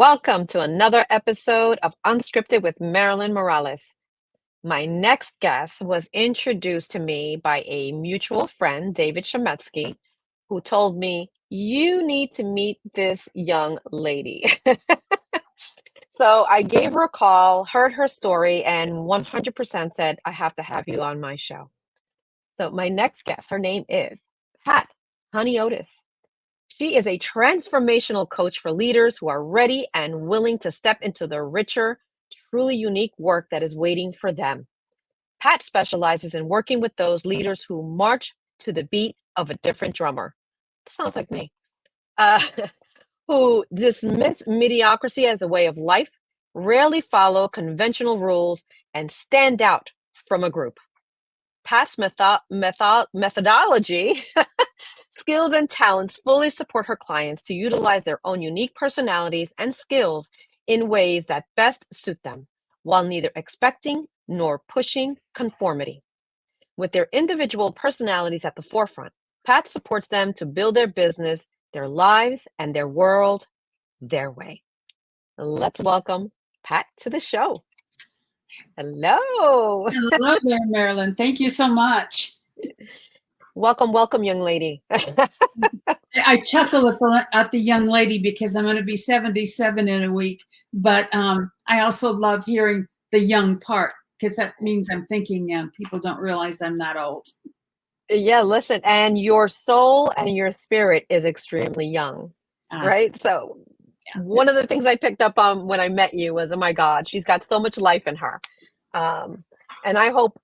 Welcome to another episode of Unscripted with Marilyn Morales. My next guest was introduced to me by a mutual friend, David Shemetsky, who told me, "You need to meet this young lady." So I gave her a call, heard her story, and 100% said, "I have to have you on my show." So my next guest, her name is Pat Honiotes. She is a transformational coach for leaders who are ready and willing to step into the richer, truly unique work that is waiting for them. Pat specializes in working with those leaders who march to the beat of a different drummer. Sounds like me. Uh, who dismiss mediocrity as a way of life, rarely follow conventional rules, and stand out from a group. Pat's methodology, skills, and talents fully support her clients to utilize their own unique personalities and skills in ways that best suit them, while neither expecting nor pushing conformity. With their individual personalities at the forefront, Pat supports them to build their business, their lives, and their world their way. Let's welcome Pat to the show. Hello. Hello there, Marilyn. Thank you so much. Welcome, welcome, young lady. I chuckle at the young lady because I'm going to be 77 in a week, but I also love hearing the young part because that means I'm thinking people don't realize I'm that old. Yeah, listen, and your soul and your spirit is extremely young, right? So Yeah. one of the things I picked up on when I met you was, oh my God, she's got so much life in her. And I hope,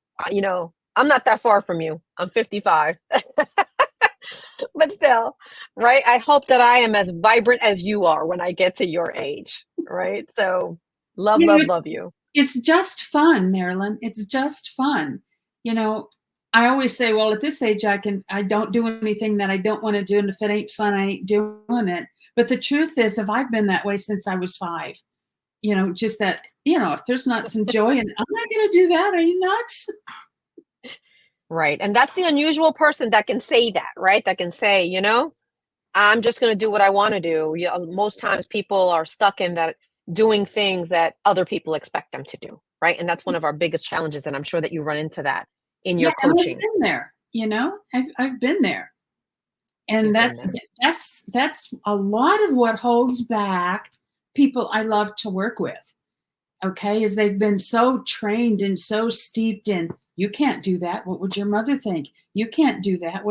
I'm not that far from you. I'm 55. But still, right? I hope that I am as vibrant as you are when I get to your age, right? So love, You know, love, love you. It's just fun, Marilyn. It's just fun. I always say, well, at this age, I don't do anything that I don't want to do. And if it ain't fun, I ain't doing it. But the truth is, if I've been that way since I was 5, just that, if there's not some joy, and I'm not going to do that. Are you nuts? Right. And that's the unusual person that can say that, right? That can say, I'm just going to do what I want to do. Most times people are stuck in that doing things that other people expect them to do, right? And that's one of our biggest challenges. And I'm sure that you run into that in your coaching. And I've been there, I've been there. And that's a lot of what holds back people I love to work with. Okay, is they've been so trained and so steeped in, you can't do that. What would your mother think? You can't do that.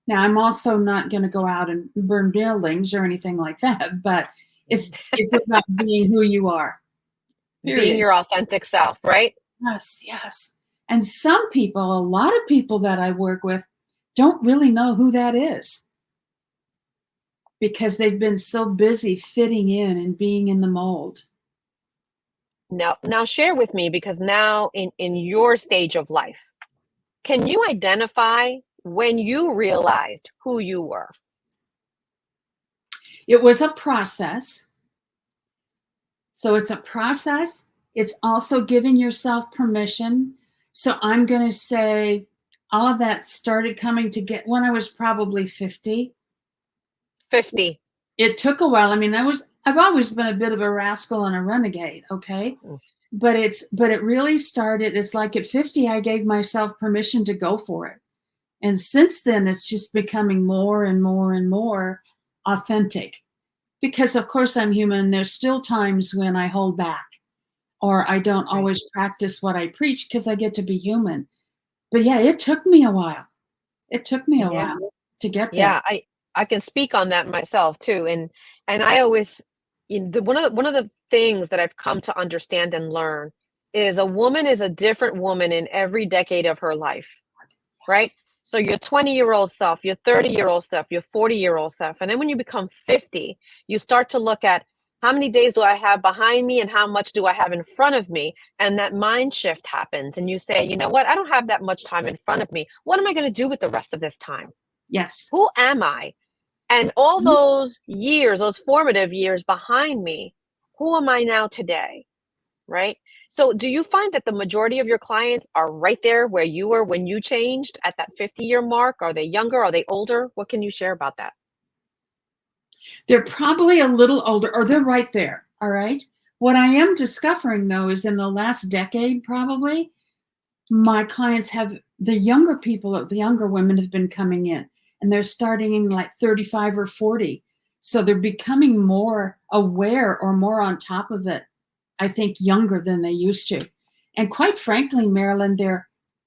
Now, I'm also not going to go out and burn buildings or anything like that, but it's about being who you are. Period. Being your authentic self, right? Yes. And a lot of people that I work with don't really know who that is because they've been so busy fitting in and being in the mold. Now share with me, because now in your stage of life, can you identify when you realized who you were? It was a process. So it's a process. It's also giving yourself permission. So I'm going to say all of that started coming to get when I was probably 50. 50. It took a while. I mean, I've always been a bit of a rascal and a renegade. Okay. But it really started. It's like at 50, I gave myself permission to go for it. And since then, it's just becoming more and more and more authentic. Because of course I'm human. There's still times when I hold back or I don't always practice what I preach because I get to be human. But yeah, it took me a while. It took me a while to get there. Yeah, I can speak on that myself too. And I always, one of the things that I've come to understand and learn is a woman is a different woman in every decade of her life, right? So your 20-year-old self, your 30-year-old self, your 40-year-old self. And then when you become 50, you start to look at how many days do I have behind me and how much do I have in front of me? And that mind shift happens. And you say, you know what? I don't have that much time in front of me. What am I going to do with the rest of this time? Yes. Who am I? And all those years, those formative years behind me, who am I now today? Right? So do you find that the majority of your clients are right there where you were when you changed at that 50-year mark? Are they younger? Are they older? What can you share about that? They're probably a little older, or they're right there. All right. What I am discovering, though, is in the last decade, probably, my clients have, the younger people, the younger women have been coming in, and they're starting in like 35 or 40. So they're becoming more aware or more on top of it, I think, younger than they used to. And quite frankly, Marilyn,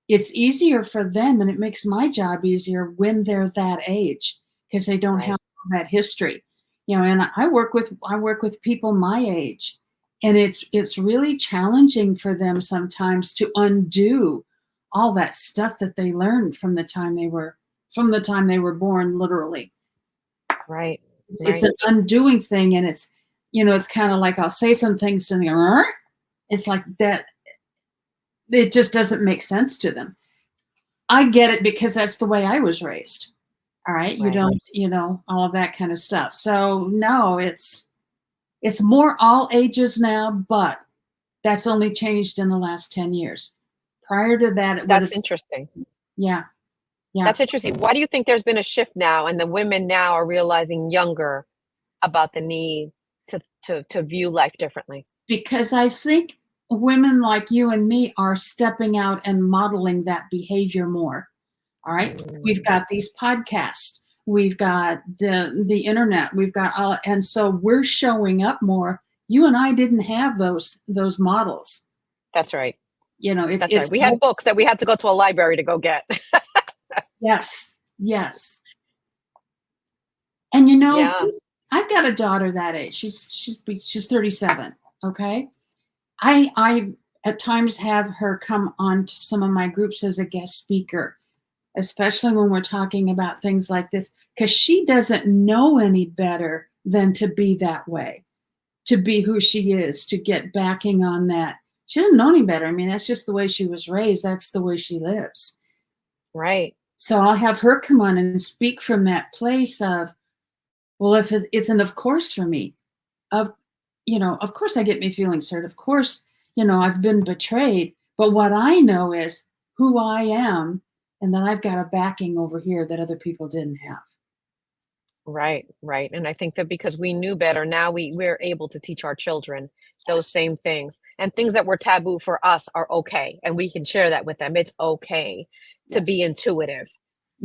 it's easier for them, and it makes my job easier when they're that age, because they don't have that history. And I work with people my age, and it's really challenging for them sometimes to undo all that stuff that they learned from the time they were born, literally. Right. It's an undoing thing, and it's kind of like I'll say some things to them, it's like that. It just doesn't make sense to them. I get it, because that's the way I was raised. All right. You don't, all of that kind of stuff. So no, it's more all ages now, but that's only changed in the last 10 years. Prior to that, That's interesting. Yeah. Yeah. That's interesting. Why do you think there's been a shift now, and the women now are realizing younger about the need to view life differently? Because I think women like you and me are stepping out and modeling that behavior more. All right. We've got these podcasts. We've got the internet. We've got all, and so we're showing up more. You and I didn't have those models. That's right. It's right. We had books that we had to go to a library to go get. Yes. Yes. And I've got a daughter that age. She's 37. Okay. I at times have her come on to some of my groups as a guest speaker, especially when we're talking about things like this, because she doesn't know any better than to be that way, to be who she is, to get backing on that. She doesn't know any better. I mean, that's just the way she was raised. That's the way she lives. Right. So I'll have her come on and speak from that place of, well, if it's an of course for me, of course I get my feelings hurt. Of course, I've been betrayed. But what I know is who I am, and that I've got a backing over here that other people didn't have. Right. And I think that because we knew better, now we're able to teach our children those same things, and things that were taboo for us are okay. And we can share that with them. It's okay to be intuitive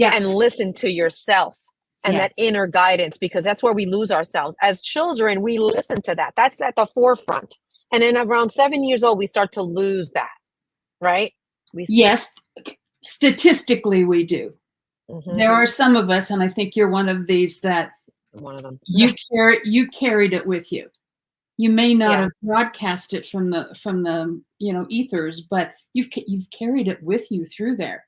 and listen to yourself and that inner guidance, because that's where we lose ourselves. As children, we listen to that. That's at the forefront. And then around 7 years old, we start to lose that. Right? Yes. Statistically, we do. There are some of us, and I think you're one of these, that one of them. You carried it with you. You may not have broadcast it from the ethers, but you've carried it with you through there.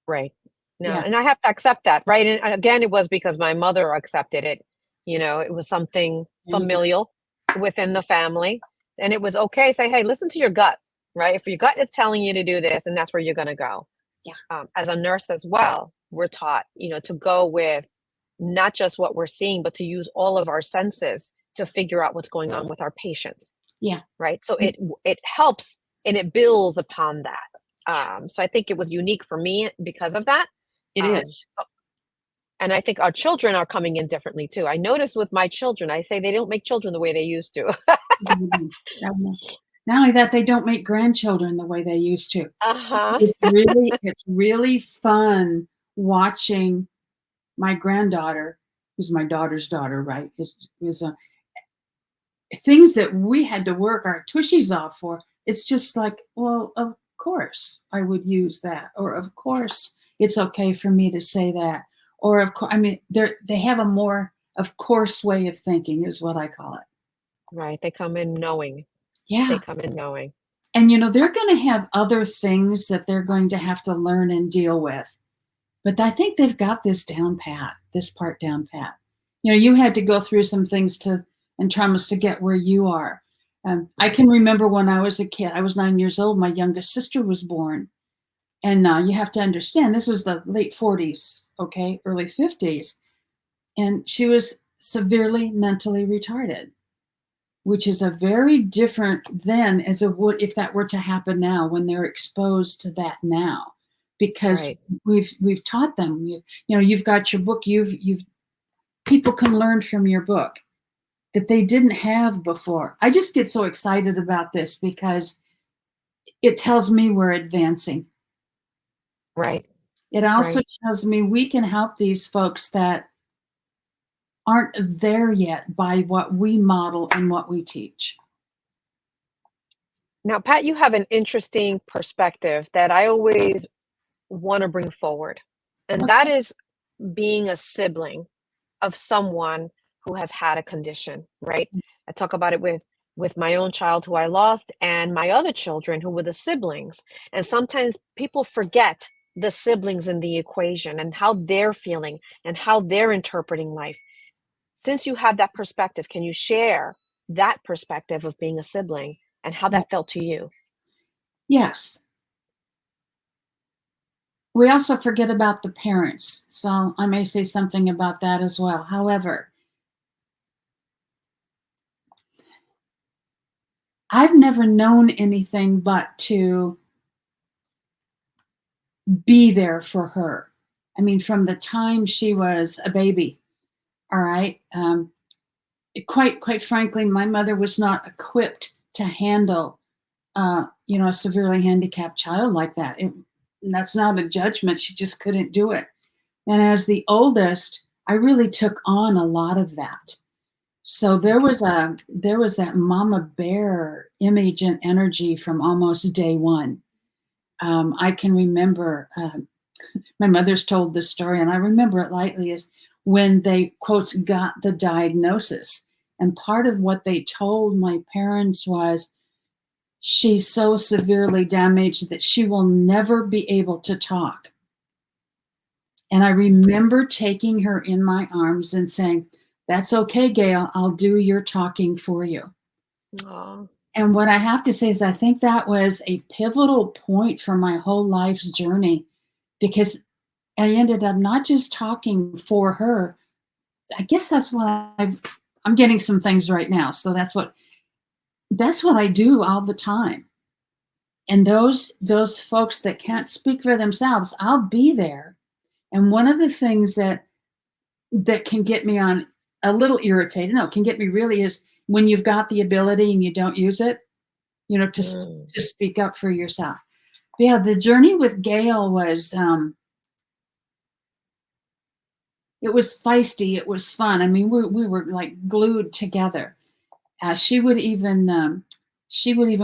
Right. No, and I have to accept that, right? And again, it was because my mother accepted it. It was something familial within the family, and it was okay. Say, hey, listen to your gut, right? If your gut is telling you to do this, and that's where you're going to go. Yeah. As a nurse as well, we're taught, to go with not just what we're seeing, but to use all of our senses to figure out what's going on with our patients. Yeah. Right. So it helps, and it builds upon that. So I think it was unique for me because of that. It is. And I think our children are coming in differently too. I notice with my children, I say they don't make children the way they used to. Not only that, they don't make grandchildren the way they used to. Uh-huh. It's really fun watching my granddaughter, who's my daughter's daughter, right? It was things that we had to work our tushies off for. It's just like, well, of course I would use that, or of course it's okay for me to say that, or of course, I mean, they have a more of course way of thinking, is what I call it. Right. They come in knowing. Yeah. They come in knowing. And, they're going to have other things that they're going to have to learn and deal with. But I think they've got this part down pat. You had to go through some things and traumas to get where you are. I can remember when I was a kid, I was 9 years old, my youngest sister was born. And you have to understand, this was the late 40s, okay, early 50s. And she was severely mentally retarded, which is a very different then as it would if that were to happen now, when they're exposed to that now, because we've taught them. You've got your book. You've people can learn from your book that they didn't have before. I just get so excited about this because it tells me we're advancing. Right. It also Right. tells me we can help these folks that aren't there yet by what we model and what we teach. Now, Pat, you have an interesting perspective that I always want to bring forward, and that Okay. is being a sibling of someone who has had a condition, right? I talk about it with my own child who I lost and my other children who were the siblings. And sometimes people forget the siblings in the equation and how they're feeling and how they're interpreting life. Since you have that perspective, can you share that perspective of being a sibling and how Yeah. that felt to you? Yes. We also forget about the parents. So I may say something about that as well. However, I've never known anything but to be there for her. I mean, from the time she was a baby, all right. Quite frankly, my mother was not equipped to handle, a severely handicapped child like that. And that's not a judgment. She just couldn't do it. And as the oldest, I really took on a lot of that. So there was that mama bear image and energy from almost day one. I can remember my mother's told this story, and I remember it lightly, is when they, quotes, got the diagnosis. And part of what they told my parents was, she's so severely damaged that she will never be able to talk. And I remember taking her in my arms and saying, "That's okay, Gail, I'll do your talking for you." Aw. And what I have to say is, I think that was a pivotal point for my whole life's journey, because I ended up not just talking for her. I guess that's why I'm getting some things right now. So that's what I do all the time. And those folks that can't speak for themselves, I'll be there. And one of the things that can get me on a little irritated, no, can get me really, is when you've got the ability and you don't use it, to Mm. to speak up for yourself. But yeah, the journey with Gail was it was feisty. It was fun. I mean, we were like glued together. She would even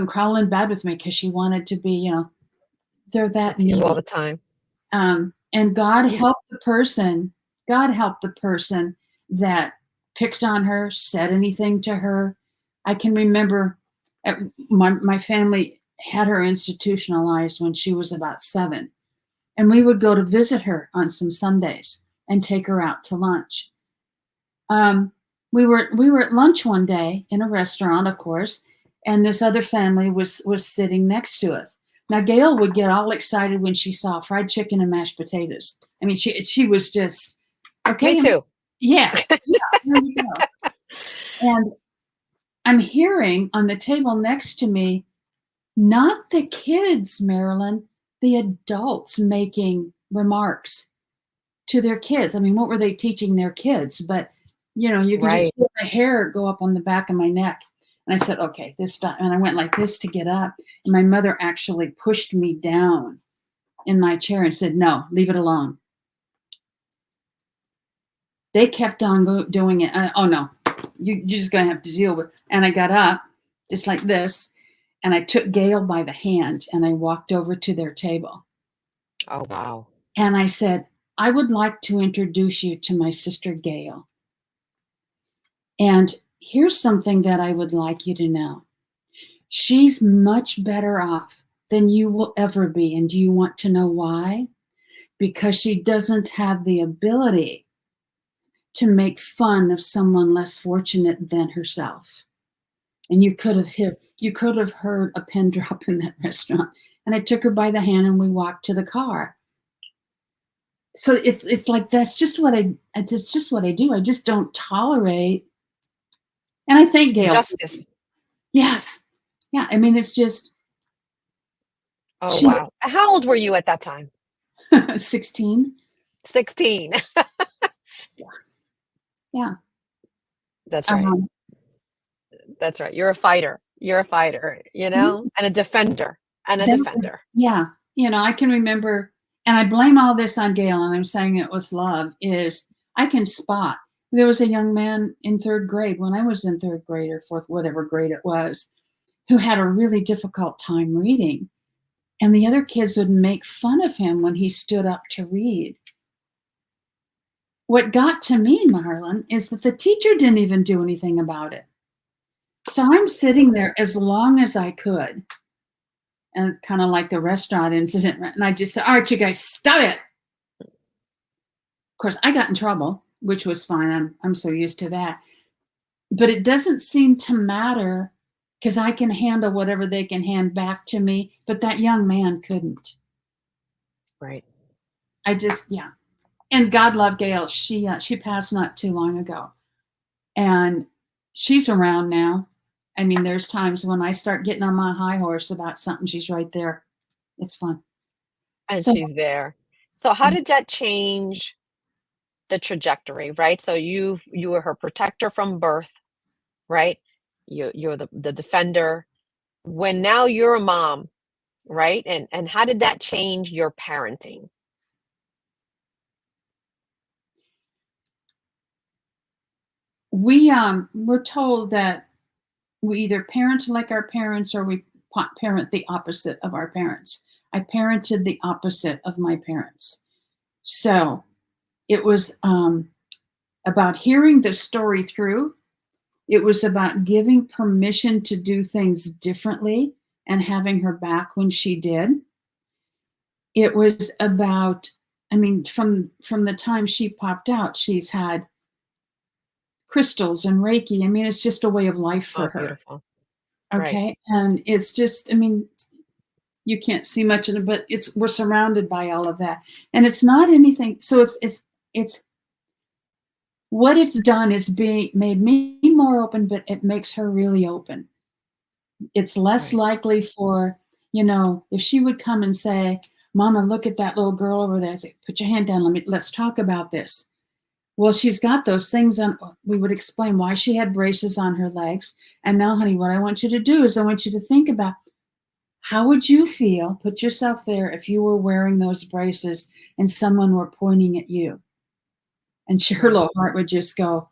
crawl in bed with me because she wanted to be, they're that With you all needy. the time. And God help the person that picked on her, said anything to her. I can remember my family had her institutionalized when she was about 7. And we would go to visit her on some Sundays and take her out to lunch. Um, we were at lunch one day in a restaurant, of course, and this other family was sitting next to us. Now Gail would get all excited when she saw fried chicken and mashed potatoes. I mean, she was just Me okay. too. Yeah, yeah. There you go. And I'm hearing on the table next to me, not the kids, Marilyn, the adults making remarks to their kids. I mean, what were they teaching their kids? But you could just Right. feel the hair go up on the back of my neck. And I said, "Okay, this time." And I went like this to get up. And my mother actually pushed me down in my chair and said, "No, leave it alone." They kept on doing it. Oh no, you're just gonna have to deal with. And I got up just like this, and I took Gail by the hand and I walked over to their table. Oh, wow. And I said, "I would like to introduce you to my sister Gail. And here's something that I would like you to know. She's much better off than you will ever be. And do you want to know why? Because she doesn't have the ability to make fun of someone less fortunate than herself." And you could have heard a pin drop in that restaurant. And I took her by the hand and we walked to the car. So it's like that's just what it's just what I do. I just don't tolerate. And I thank Gail. Justice. Yes. Yeah. I mean, it's just Oh, she wow. How old were you at that time? 16. 16. Yeah. Yeah. That's right. Um, That's right. You're a fighter. You're a fighter, yeah, and a defender, and a that was, defender. yeah. I can remember, and I blame all this on Gail, and I'm saying it with love, is I can spot. There was a young man in third grade when I was in third grade or fourth, whatever grade it was, who had a really difficult time reading. And the other kids would make fun of him when he stood up to read. What got to me, Marlon, is that the teacher didn't even do anything about it. So I'm sitting there as long as I could, and kind of like the restaurant incident. And I just said, all right, you guys, stop it. Of course, I got in trouble, which was fine. I'm so used to that. But it doesn't seem to matter because I can handle whatever they can hand back to me. But that young man couldn't. Right. Yeah. And God love Gail. She passed not too long ago, and she's around now. I mean, there's times when I start getting on my high horse about something, she's right there. It's fun. And So she's there. So how did that change the trajectory, right? So you were her protector from birth, right? You're the defender. When now you're a mom, right? And how did that change your parenting? we're told that we either parent like our parents or we parent the opposite of our parents. I parented the opposite of my parents. So it was about hearing the story through. It was about giving permission to do things differently and having her back when she did. It was about, I mean, from the time she popped out, she's had crystals and Reiki. I mean, it's just a way of life for Oh, her. beautiful. Right. Okay. And it's just, I mean, you can't see much of it, but we're surrounded by all of that. And it's not anything. So it's what it's done is being made me more open, but it makes her really open. It's less Right. likely for, if she would come and say, Mama, look at that little girl over there. I say, put your hand down. Let's talk about this. Well, she's got those things on. We would explain why she had braces on her legs. And now, honey, what I want you to do is I want you to think about how would you feel, put yourself there if you were wearing those braces and someone were pointing at you. And her Right. little heart would just go.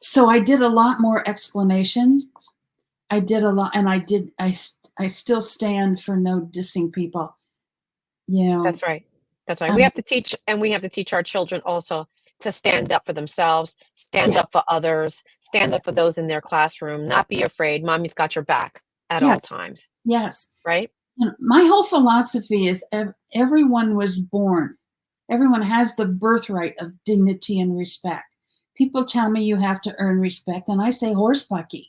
So I did a lot more explanations. I did a lot, and I still stand for no dissing people. You know, That's right. That's right. We um, have to teach, and we have to teach our children also to stand up for themselves, stand up for yes, others, stand up for yes, those in their classroom, not be afraid. Mommy's got your back at all yes, times, yes. right? My whole philosophy is everyone was born. Everyone has the birthright of dignity and respect. People tell me you have to earn respect, and I say horsepucky.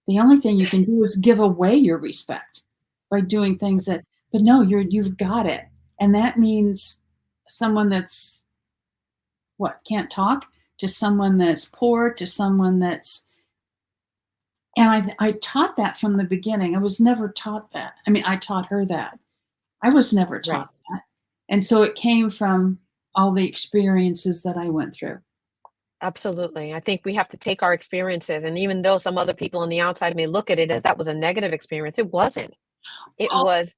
The only thing you can do is give away your respect by doing things that. But no, you've got it, and that means someone that's what can't talk to someone that's poor to someone that's. And I taught that from the beginning. I was never taught that. I mean, I taught her that. I was never Right. taught that. And so it came from all the experiences that I went through. Absolutely. I think we have to take our experiences, and even though some other people on the outside may look at it as that was a negative experience, it wasn't. It Oh, was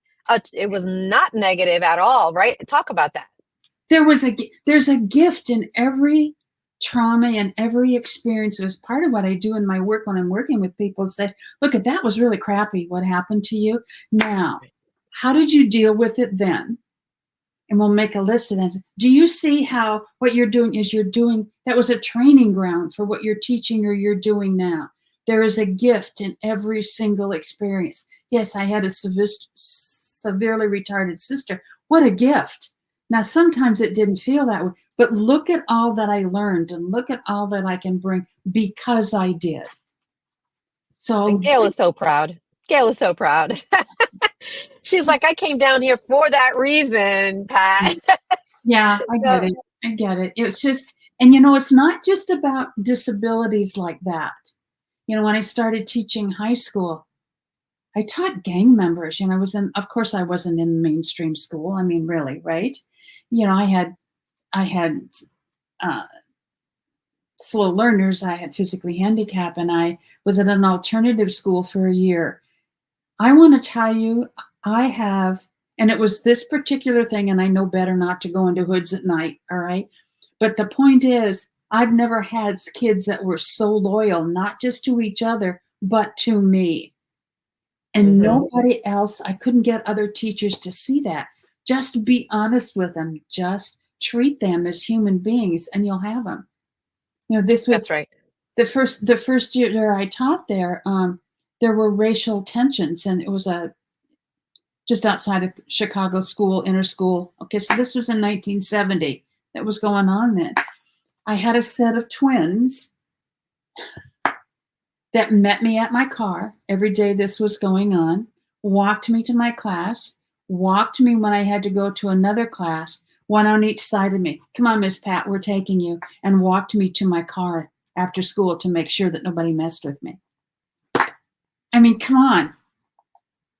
it was not negative at all, right? Talk about that. there's a gift in every trauma and every experience. As part of what I do in my work when I'm working with people, say, look, at that was really crappy what happened to you. Now, Right. how did you deal with it then? And we'll make a list of that. Do you see how what you're doing is that was a training ground for what you're teaching or you're doing now? There is a gift in every single experience. Yes, I had a severely retarded sister. What a gift. Now, sometimes it didn't feel that way, but look at all that I learned and look at all that I can bring because I did. And So, Gail is so proud. Gail is so proud. She's like, I came down here for that reason, Pat. yeah, I get So, it. I get it. It's just, it's not just about disabilities like that. When I started teaching high school, I taught gang members. Of course, I wasn't in mainstream school. I mean, really, right? I had uh, slow learners. I had physically handicapped, and I was at an alternative school for a year. I want to tell you, I have, and it was this particular thing, and I know better not to go into hoods at night, all right? But the point is, I've never had kids that were so loyal, not just to each other, but to me. And nobody else, I couldn't get other teachers to see that. Just be honest with them. Just treat them as human beings, and you'll have them. This That's was right. the first year I taught there. There were racial tensions, and it was just outside of Chicago school, inner school. Okay, so this was in 1970 that was going on then. I had a set of twins that met me at my car every day this was going on, walked me to my class, walked me when I had to go to another class, one on each side of me. Come on, Miss Pat, we're taking you, and walked me to my car after school to make sure that nobody messed with me. I mean, come on.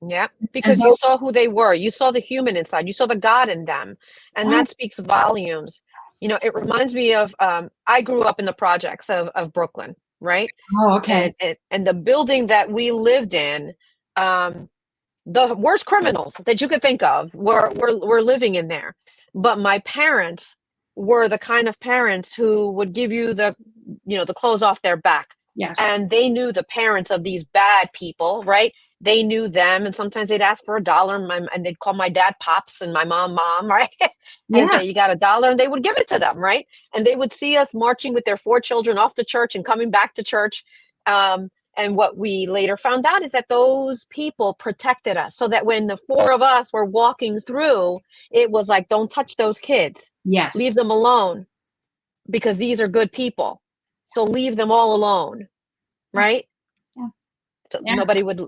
Yeah, And because you saw who they were. You saw the human inside. You saw the God in them, and oh, that speaks volumes. It reminds me of I grew up in the projects of Brooklyn, right? okay. And the building that we lived in, the worst criminals that you could think of were living in there. But my parents were the kind of parents who would give you the clothes off their back. Yes. And they knew the parents of these bad people, right? They knew them, and sometimes they'd ask for $1, and they'd call my dad Pops and my mom, right? And say, Yes. "You got $1," and they would give it to them, right? And they would see us marching with their 4 children off to church and coming back to church. And what we later found out is that those people protected us, so that when the 4 of us were walking through, it was like, don't touch those kids. Leave Yes. them alone, because these are good people. So leave them all alone, Yeah. right? Yeah. So Yeah. nobody would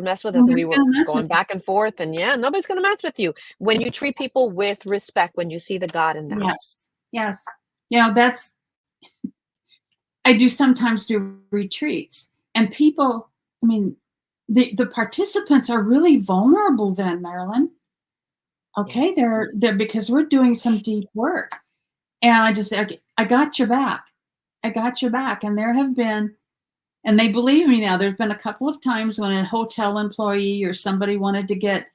mess with us. And we Nobody's were gonna mess going with you. back and forth, and yeah, nobody's going to mess with you when you treat people with respect, when you see the God in them. Yes. Yes. That's I do sometimes do retreats, and people, I mean, the participants are really vulnerable then, Marilyn. Yeah. Okay, they're because we're doing some deep work. And I just say, okay, I got your back. I got your back. And there have been, and they believe me now, there's been a couple of times when a hotel employee or somebody wanted to get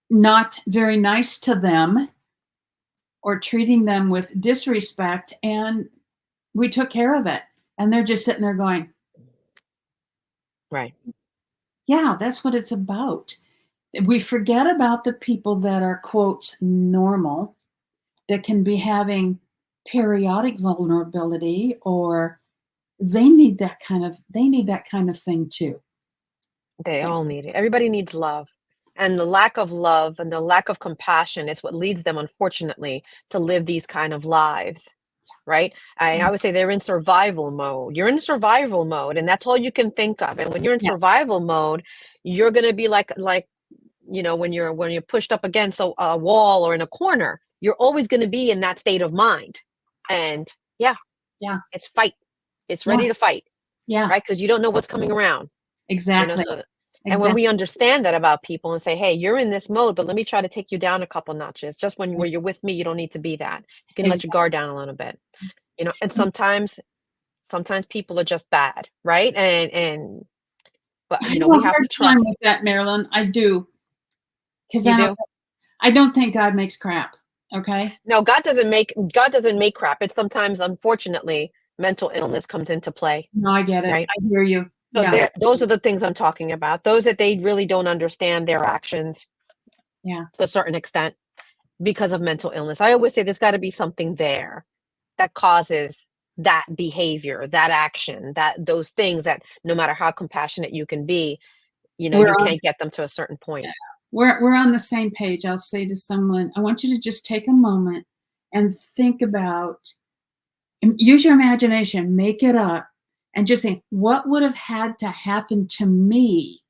not very nice to them or treating them with disrespect, and we took care of it. And they're just sitting there going, Right. yeah, that's what it's about. We forget about the people that are, quotes, normal, that can be having periodic vulnerability, or they need that kind of thing too. They all need it. Everybody needs love. And the lack of love and the lack of compassion is what leads them, unfortunately, to live these kind of lives, right? I would say they're in survival mode. You're in survival mode, and that's all you can think of. And when you're in Yes. survival mode, you're going to be like when you're pushed up against a wall or in a corner, you're always going to be in that state of mind. And yeah, Yeah. it's fight. It's Yeah. ready to fight, Yeah. right? Because you don't know what's coming around. Exactly. So and when Exactly. we understand that about people and say, hey, you're in this mode, but let me try to take you down a couple notches. Just where you're with me, you don't need to be that. You can let your Exactly. guard down a little bit. And sometimes people are just bad, right? But I have we a have to hard time trust. with that, Marilyn. I do. Because You do. I don't think God makes crap. Okay. No, God doesn't make crap. It's sometimes, unfortunately, mental illness comes into play, No, I get it. right? I hear you. So Yeah. those are the things I'm talking about. Those that they really don't understand their actions Yeah. to a certain extent because of mental illness. I always say there's got to be something there that causes that behavior, that action, those things that no matter how compassionate you can be, We're you on can't get them to a certain point. we're on the same page. I'll say to someone, I want you to just take a moment and think about, use your imagination, make it up, and just think, what would have had to happen to me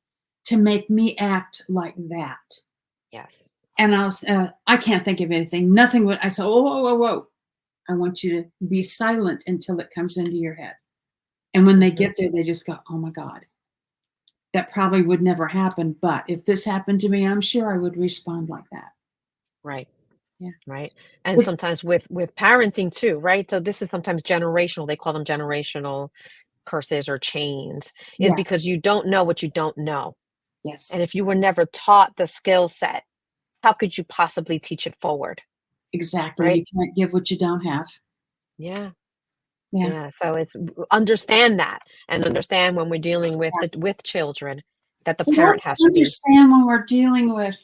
to make me act like that? Yes. And I can't think of anything. Nothing would. I said, oh, whoa, whoa, whoa. I want you to be silent until it comes into your head. And when they Hmm. get there, they just go, oh my God, that probably would never happen. But if this happened to me, I'm sure I would respond like that. Right. Yeah. right? And It's sometimes with parenting too, right? So this is sometimes generational. They call them generational curses or chains, is yeah, because you don't know what you don't know. And yes, if you were never taught the skill set, how could you possibly teach it forward, exactly. right? You can't give what you don't have. Yeah. Yeah. Yeah. So it's understand that and understand when we're dealing with Yeah. with children that the And parent also has to be. understand when we're dealing with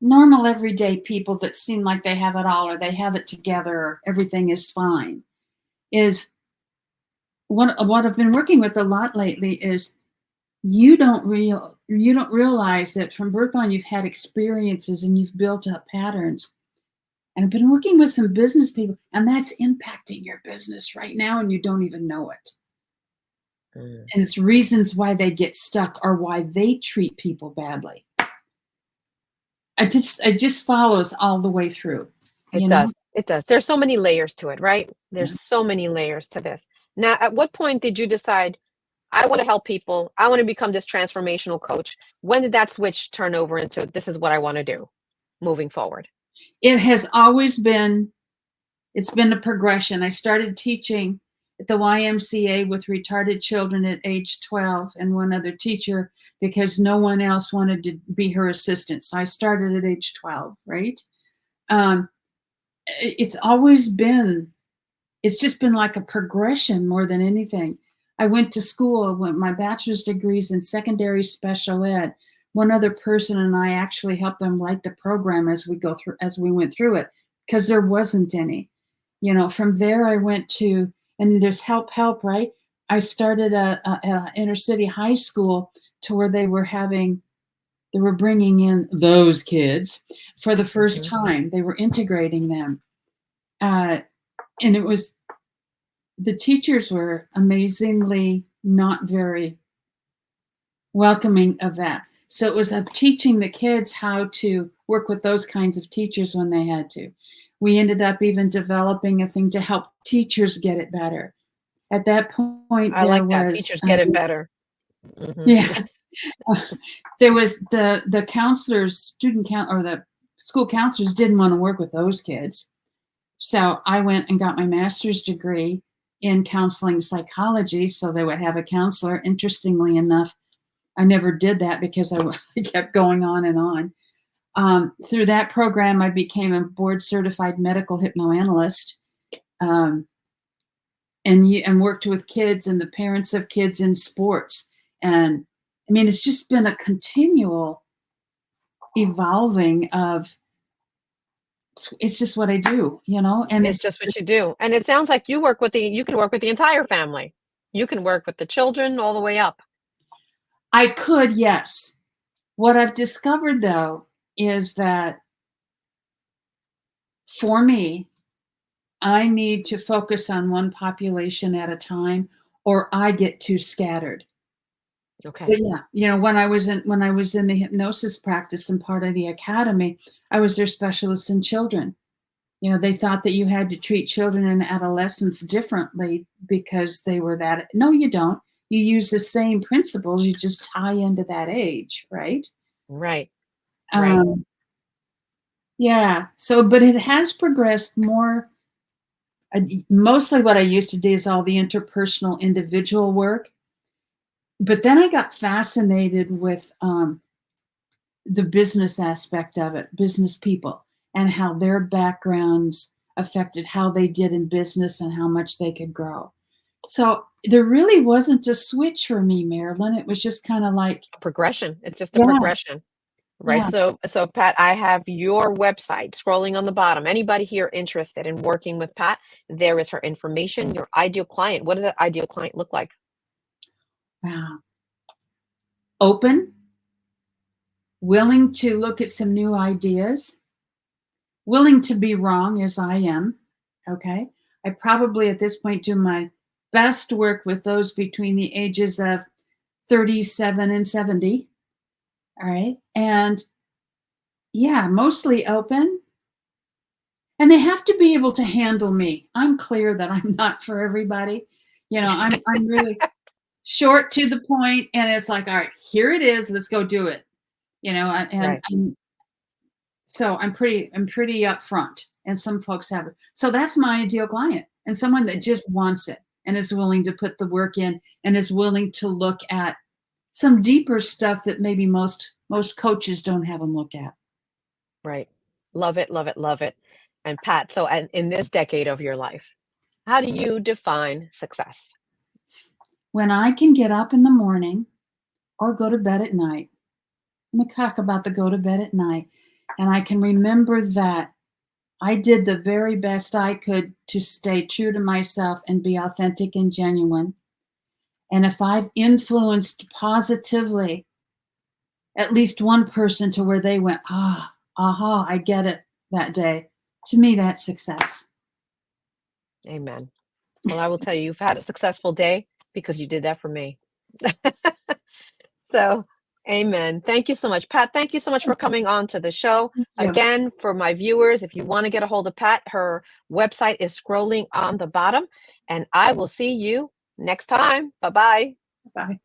normal everyday people that seem like they have it all or they have it together or everything is fine, is what I've been working with a lot lately is you don't realize that from birth on you've had experiences and you've built up patterns. And I've been working with some business people, and that's impacting your business right now, and you don't even know it. Mm. And it's reasons why they get stuck or why they treat people badly. It just follows all the way through, It you know? does. It does. There's so many layers to it, right? Yeah. There's so many layers to this. Now, at what point did you decide, I want to help people. I want to become this transformational coach. When did that switch turn over into this is what I want to do moving forward? It has always been It's been a progression. I started teaching at the YMCA with retarded children at age 12 and one other teacher because no one else wanted to be her assistant. So I started at age 12, right? Um, it's always been, it's just been like a progression more than anything. I went to school with my bachelor's degrees in secondary special ed. One other person and I actually helped them write the program as we went through it because there wasn't any. From there I went to, and there's help, right? I started a inner city high school to where they were bringing in those kids for the first Hmm. time. They were integrating them. Uh, and the teachers were amazingly not very welcoming of that. So it was teaching the kids how to work with those kinds of teachers when they had to. We ended up even developing a thing to help teachers get it better. At that point, I like that. Teachers get it better. Hmm. yeah, there was the counselors, or the school counselors didn't want to work with those kids. So I went and got my master's degree in counseling psychology so they would have a counselor. Interestingly enough, I never did that because I kept going on and on. Through that program, I became a board certified medical hypnoanalyst, um, and worked with kids and the parents of kids in sports. And I mean, it's just been a continual evolving of it's just what I do, and It's just what you do. And it sounds like you can work with the entire family. You can work with the children all the way up. I could, yes. What I've discovered though is that for me, I need to focus on one population at a time or I get too scattered. Okay. But yeah, when I was in the hypnosis practice and part of the academy, I was their specialist in children. They thought that you had to treat children and adolescents differently because they were that. No, you don't. You use the same principles, you just tie into that age, right? Right. Right. Um, yeah. So, but it has progressed more. Mostly what I used to do is all the interpersonal individual work. But then I got fascinated with the business aspect of it, business people, and how their backgrounds affected how they did in business and how much they could grow. So there really wasn't a switch for me, Marilyn. It was just kind of like, A progression. It's just a yeah, progression. Right. yeah. So Pat, I have your website scrolling on the bottom. Anybody here interested in working with Pat, there is her information, your ideal client. What does that ideal client look like? Wow. Open, willing to look at some new ideas, willing to be wrong as I am. Okay. I probably at this point do my best work with those between the ages of 37 and 70. All right. And yeah, mostly open. And they have to be able to handle me. I'm clear that I'm not for everybody. I'm really short to the point, and it's like, all right, here it is. Let's go do it. And, Right. and So I'm pretty upfront, and some folks have it. So that's my ideal client, and someone that just wants it and is willing to put the work in and is willing to look at some deeper stuff that maybe most coaches don't have them look at. Right. Love it, love it, love it. And Pat, so in this decade of your life, how do you define success? When I can get up in the morning or go to bed at night, let me talk about the go to bed at night, and I can remember that I did the very best I could to stay true to myself and be authentic and genuine. And if I've influenced positively at least one person to where they went, aha, I get it that day, to me, that's success. Amen. Well, I will tell you, you've had a successful day because you did that for me. So, amen. Thank you so much, Pat. Thank you so much for coming on to the show. Yeah. Again, for my viewers, if you want to get a hold of Pat, her website is scrolling on the bottom. And I will see you next time. Bye-bye. Bye.